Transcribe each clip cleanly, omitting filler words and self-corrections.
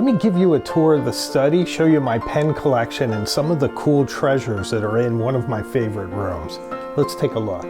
Let me give you a tour of the study, show you my pen collection and some of the cool treasures that are in one of my favorite rooms. Let's take a look.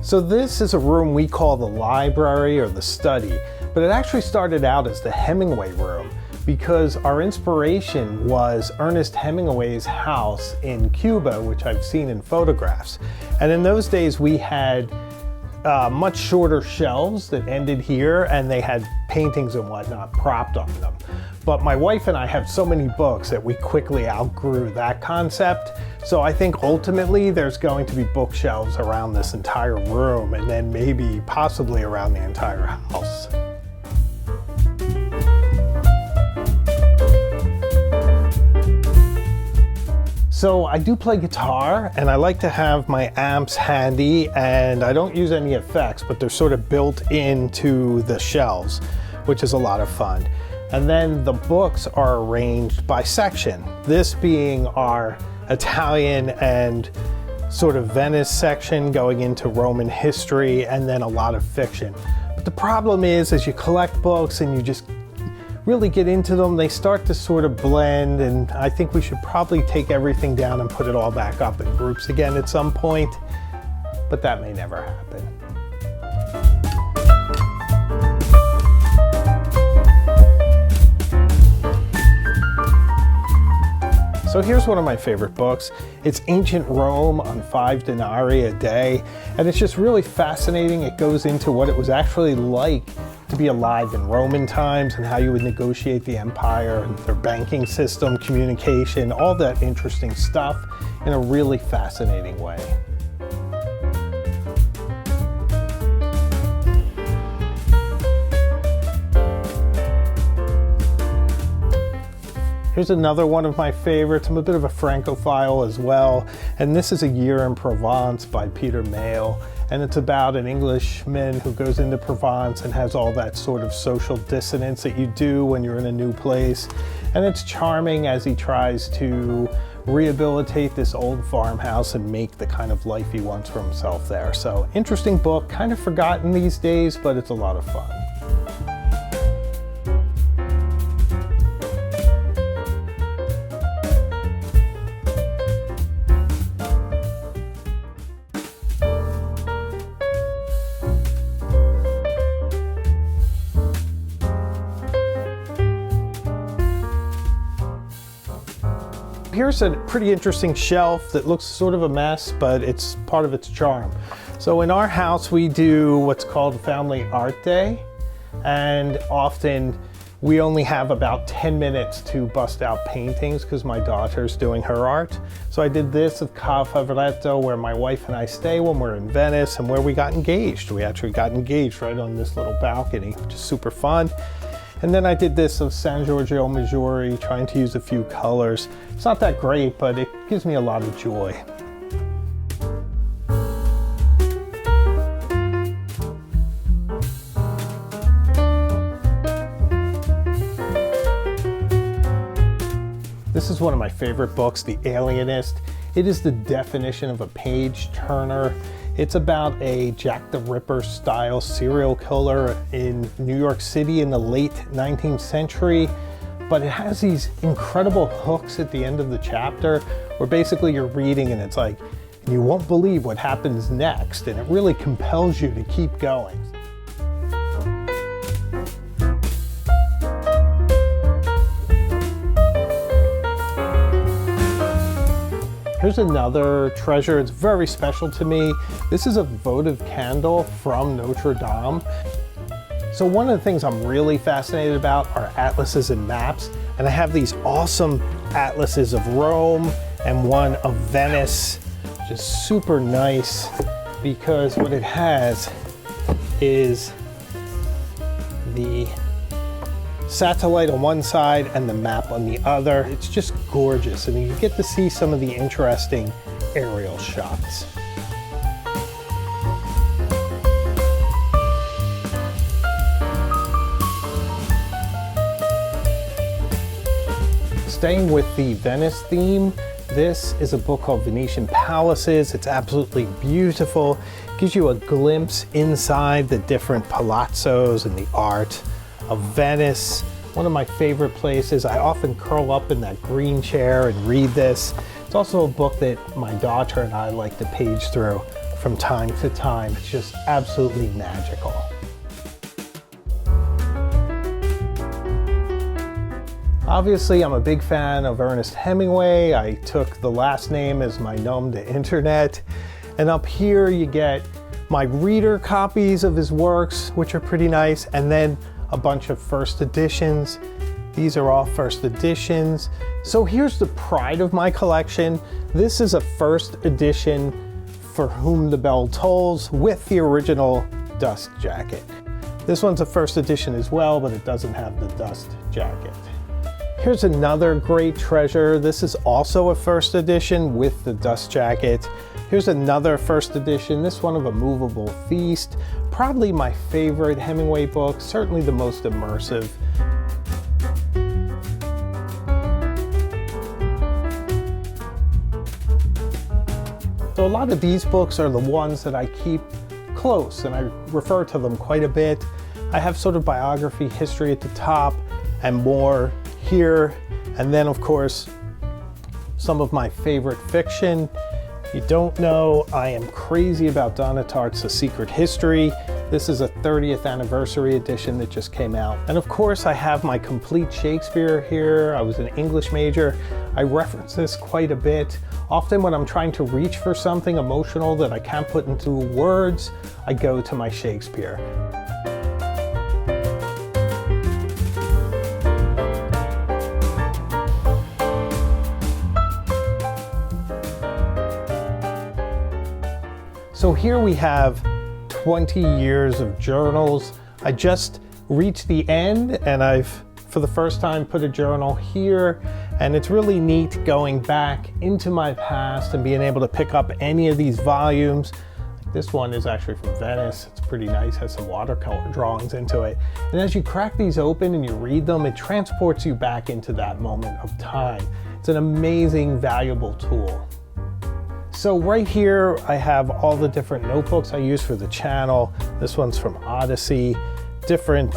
So this is a room we call the library or the study, but it actually started out as the Hemingway room because our inspiration was Ernest Hemingway's house in Cuba, which I've seen in photographs. And in those days we had much shorter shelves that ended here, and they had paintings and whatnot propped on them. But my wife and I have so many books that we quickly outgrew that concept. So I think ultimately there's going to be bookshelves around this entire room, and then maybe possibly around the entire house. So I do play guitar, and I like to have my amps handy, and I don't use any effects, but they're sort of built into the shelves, which is a lot of fun. And then the books are arranged by section, this being our Italian and sort of Venice section going into Roman history, and then a lot of fiction. But the problem is, as you collect books and you just really get into them, they start to sort of blend, and I think we should probably take everything down and put it all back up in groups again at some point, but that may never happen. So here's one of my favorite books. It's Ancient Rome on 5 denarii a day, and it's just really fascinating. It goes into what it was actually like to be alive in Roman times and how you would negotiate the empire and their banking system, communication, all that interesting stuff in a really fascinating way. Here's another one of my favorites. I'm a bit of a Francophile as well, and this is A Year in Provence by Peter Mayle, and it's about an Englishman who goes into Provence and has all that sort of social dissonance that you do when you're in a new place, and it's charming as he tries to rehabilitate this old farmhouse and make the kind of life he wants for himself there. So interesting book, kind of forgotten these days, but it's a lot of fun. Here's a pretty interesting shelf that looks sort of a mess, but it's part of its charm. So in our house, we do what's called Family Art Day, and often we only have about 10 minutes to bust out paintings because my daughter's doing her art. So I did this of Ca Favoretto, where my wife and I stay when we're in Venice, and where we got engaged. We actually got engaged right on this little balcony, which is super fun. And then I did this of San Giorgio Maggiore, trying to use a few colors. It's not that great, but it gives me a lot of joy. This is one of my favorite books, The Alienist. It is the definition of a page turner. It's about a Jack the Ripper style serial killer in New York City in the late 19th century, but it has these incredible hooks at the end of the chapter where basically you're reading and it's like, you won't believe what happens next, and it really compels you to keep going. Here's another treasure. It's very special to me. This is a votive candle from Notre Dame. So one of the things I'm really fascinated about are atlases and maps. And I have these awesome atlases of Rome and one of Venice, which is super nice because what it has is the satellite on one side and the map on the other. It's just gorgeous, and you get to see some of the interesting aerial shots. Staying with the Venice theme, This is a book called Venetian Palaces. It's absolutely beautiful. It gives you a glimpse inside the different palazzos and the art of Venice. One of my favorite places. I often curl up in that green chair and read this. It's also a book that my daughter and I like to page through from time to time. It's just absolutely magical. Obviously, I'm a big fan of Ernest Hemingway. I took the last name as my nom de internet. And up here you get my reader copies of his works, which are pretty nice, and then a bunch of first editions. These are all first editions. So here's the pride of my collection. This is a first edition For Whom the Bell Tolls with the original dust jacket. This one's a first edition as well, but it doesn't have the dust jacket. Here's another great treasure. This is also a first edition with the dust jacket. Here's another first edition, this one of A Movable Feast. Probably my favorite Hemingway book, certainly the most immersive. So a lot of these books are the ones that I keep close, and I refer to them quite a bit. I have sort of biography, history at the top, and more here. And then, of course, some of my favorite fiction. If you don't know, I am crazy about Donna Tartt's A Secret History. This is a 30th anniversary edition that just came out. And of course, I have my complete Shakespeare here. I was an English major. I reference this quite a bit. Often when I'm trying to reach for something emotional that I can't put into words, I go to my Shakespeare. So here we have 20 years of journals. I just reached the end and I've, for the first time, put a journal here. And it's really neat going back into my past and being able to pick up any of these volumes. This one is actually from Venice. It's pretty nice, has some watercolor drawings into it. And as you crack these open and you read them, it transports you back into that moment of time. It's an amazing, valuable tool. So right here, I have all the different notebooks I use for the channel. This one's from Odyssey. Different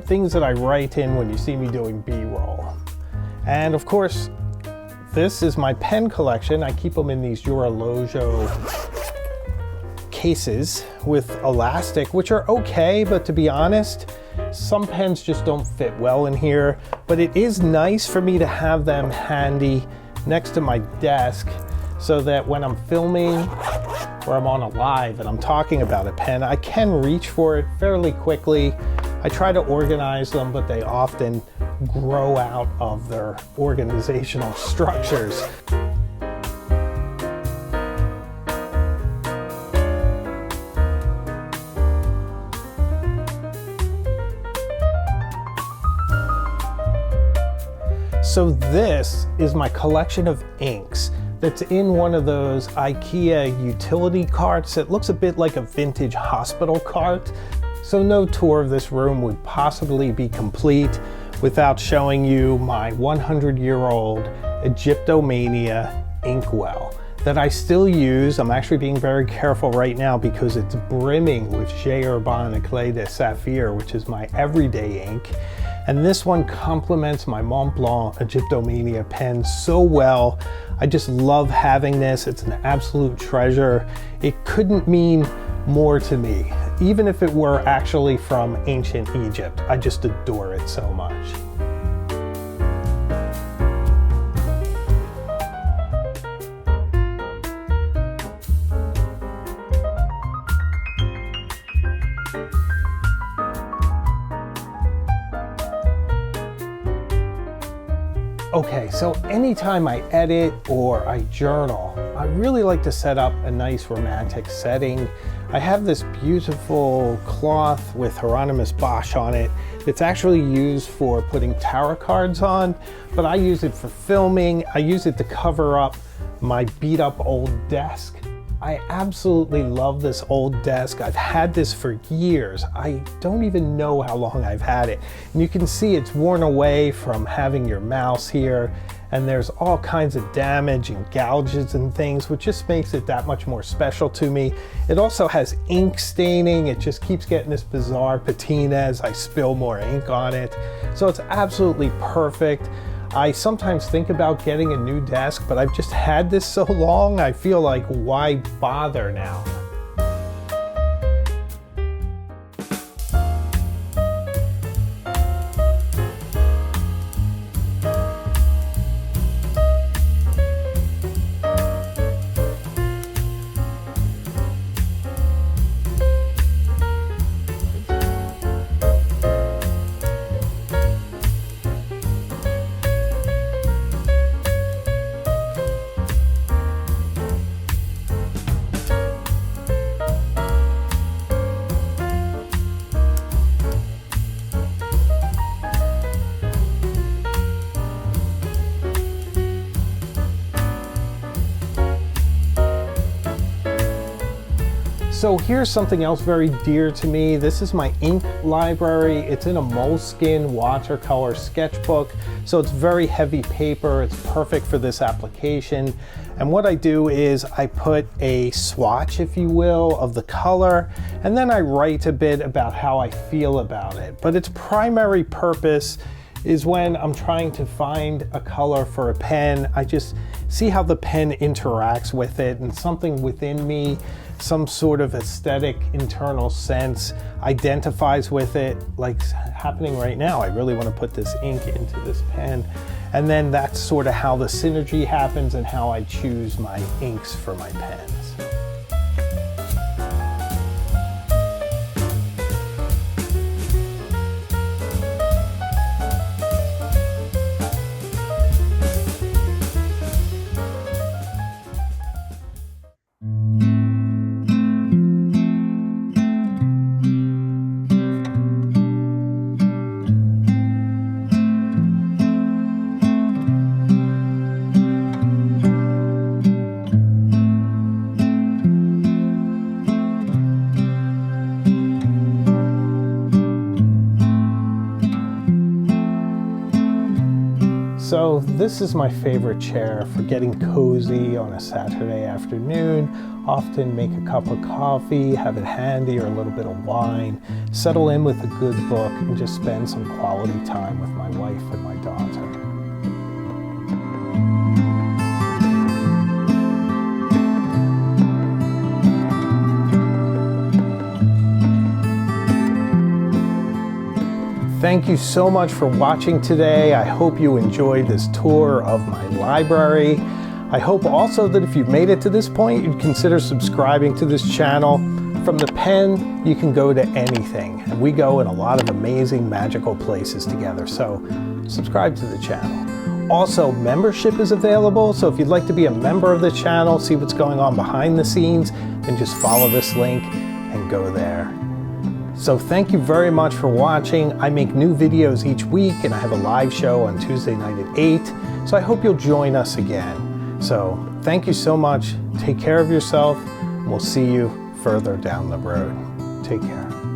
things that I write in when you see me doing B-roll. And of course, this is my pen collection. I keep them in these Duralojo cases with elastic, which are okay, but to be honest, some pens just don't fit well in here. But it is nice for me to have them handy next to my desk, so that when I'm filming or I'm on a live and I'm talking about a pen, I can reach for it fairly quickly. I try to organize them, but they often grow out of their organizational structures. So this is my collection of inks that's in one of those IKEA utility carts. It looks a bit like a vintage hospital cart. So no tour of this room would possibly be complete without showing you my 100-year-old Egyptomania inkwell that I still use. I'm actually being very careful right now because it's brimming with J. Urban Eclat de Saphir, which is my everyday ink. And this one complements my Mont Blanc Egyptomania pen so well. I just love having this. It's an absolute treasure. It couldn't mean more to me, even if it were actually from ancient Egypt. I just adore it so much. Okay, so anytime I edit or I journal, I really like to set up a nice romantic setting. I have this beautiful cloth with Hieronymus Bosch on it. It's actually used for putting tarot cards on, but I use it for filming. I use it to cover up my beat up old desk. I absolutely love this old desk. I've had this for years. I don't even know how long I've had it. And you can see it's worn away from having your mouse here. and there's all kinds of damage and gouges and things, which just makes it that much more special to me. It also has ink staining. It just keeps getting this bizarre patina as I spill more ink on it. So it's absolutely perfect. I sometimes think about getting a new desk, but I've just had this so long, I feel like, why bother now? So here's something else very dear to me. This is my ink library. It's in a moleskin watercolor sketchbook, so it's very heavy paper. It's perfect for this application. And what I do is I put a swatch, if you will, of the color, and then I write a bit about how I feel about it. But its primary purpose is when I'm trying to find a color for a pen. I just see how the pen interacts with it, and something within me, some sort of aesthetic internal sense, identifies with it, like happening right now. I really want to put this ink into this pen. And then that's sort of how the synergy happens and how I choose my inks for my pens. So this is my favorite chair for getting cozy on a Saturday afternoon. Often make a cup of coffee, have it handy, or a little bit of wine, settle in with a good book, and just spend some quality time with my wife and my daughter. Thank you so much for watching today. I hope you enjoyed this tour of my library. I hope also that if you've made it to this point, you'd consider subscribing to this channel. From the pen, you can go to anything, and we go in a lot of amazing, magical places together, so subscribe to the channel. Also, membership is available, so if you'd like to be a member of the channel, see what's going on behind the scenes, then just follow this link and go there. So thank you very much for watching. I make new videos each week, and I have a live show on Tuesday night at 8, so I hope you'll join us again. So thank you so much. Take care of yourself, and we'll see you further down the road. Take care.